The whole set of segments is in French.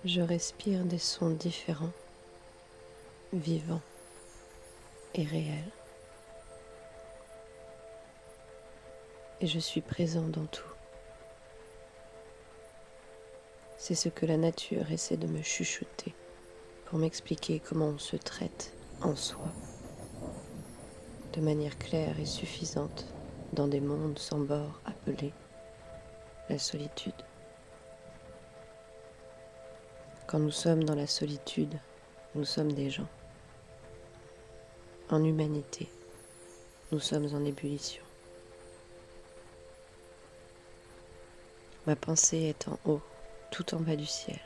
Je respire des sons différents, vivants et réels. Et je suis présent dans tout. C'est ce que la nature essaie de me chuchoter pour m'expliquer comment on se traite en soi, de manière claire et suffisante, dans des mondes sans bord appelés la solitude. Quand nous sommes dans la solitude, nous sommes des gens. En humanité, nous sommes en ébullition. Ma pensée est en haut, tout en bas du ciel.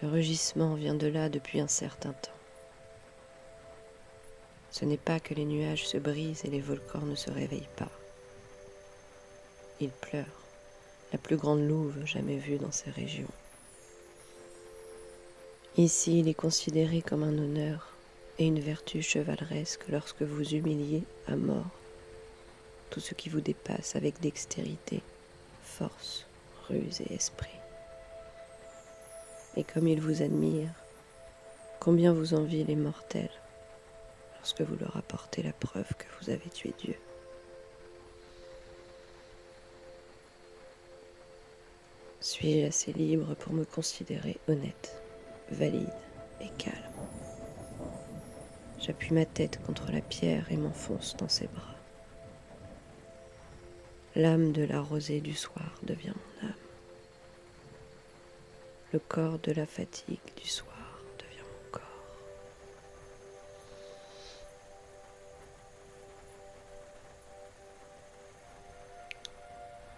Le rugissement vient de là depuis un certain temps. Ce n'est pas que les nuages se brisent et les volcans ne se réveillent pas. Il pleure, la plus grande louve jamais vue dans ces régions. Ici, il est considéré comme un honneur et une vertu chevaleresque lorsque vous humiliez à mort tout ce qui vous dépasse avec dextérité, force, ruse et esprit. Et comme il vous admire, combien vous envie les mortels lorsque vous leur apportez la preuve que vous avez tué Dieu. Suis-je assez libre pour me considérer honnête, valide et calme? J'appuie ma tête contre la pierre et m'enfonce dans ses bras. L'âme de la rosée du soir devient mon âme. Le corps de la fatigue du soir devient mon corps.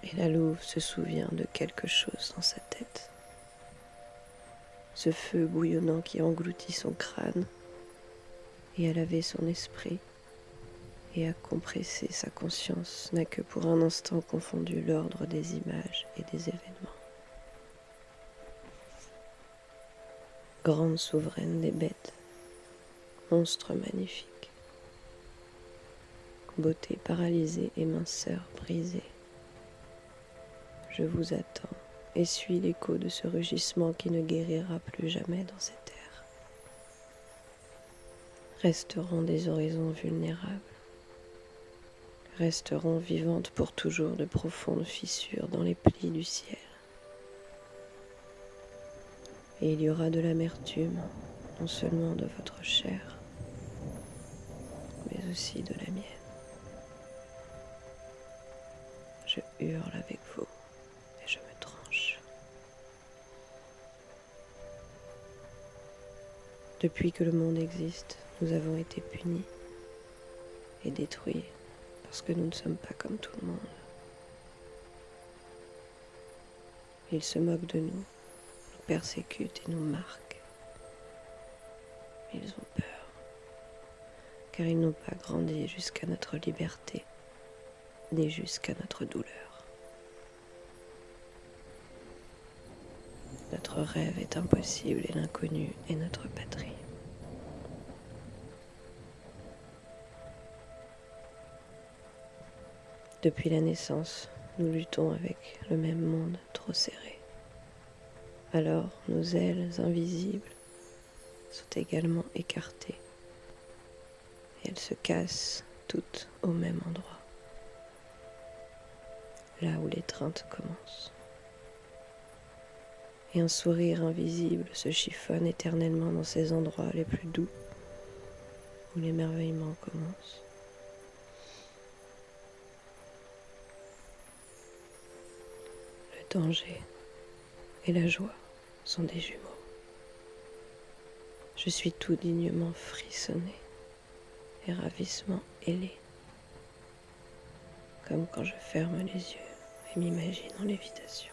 Et la louve se souvient de quelque chose dans sa tête. Ce feu bouillonnant qui engloutit son crâne et a lavé son esprit et a compressé sa conscience n'a que pour un instant confondu l'ordre des images et des événements. Grande souveraine des bêtes, monstre magnifique, beauté paralysée et minceur brisée. Je vous attends et suis l'écho de ce rugissement qui ne guérira plus jamais dans ces terres. Resteront des horizons vulnérables, resteront vivantes pour toujours de profondes fissures dans les plis du ciel. Et il y aura de l'amertume, non seulement de votre chair, mais aussi de la mienne. Je hurle avec vous et je me tranche. Depuis que le monde existe, nous avons été punis et détruits parce que nous ne sommes pas comme tout le monde. Ils se moquent de nous persécutent et nous marquent. Ils ont peur, car ils n'ont pas grandi jusqu'à notre liberté, ni jusqu'à notre douleur. Notre rêve est impossible et l'inconnu est notre patrie. Depuis la naissance, nous luttons avec le même monde trop serré. Alors nos ailes invisibles sont également écartées et elles se cassent toutes au même endroit, là où l'étreinte commence. Et un sourire invisible se chiffonne éternellement dans ces endroits les plus doux où l'émerveillement commence. Le danger et la joie sont des jumeaux. Je suis tout dignement frissonné et ravissement ailé, comme quand je ferme les yeux et m'imagine en lévitation.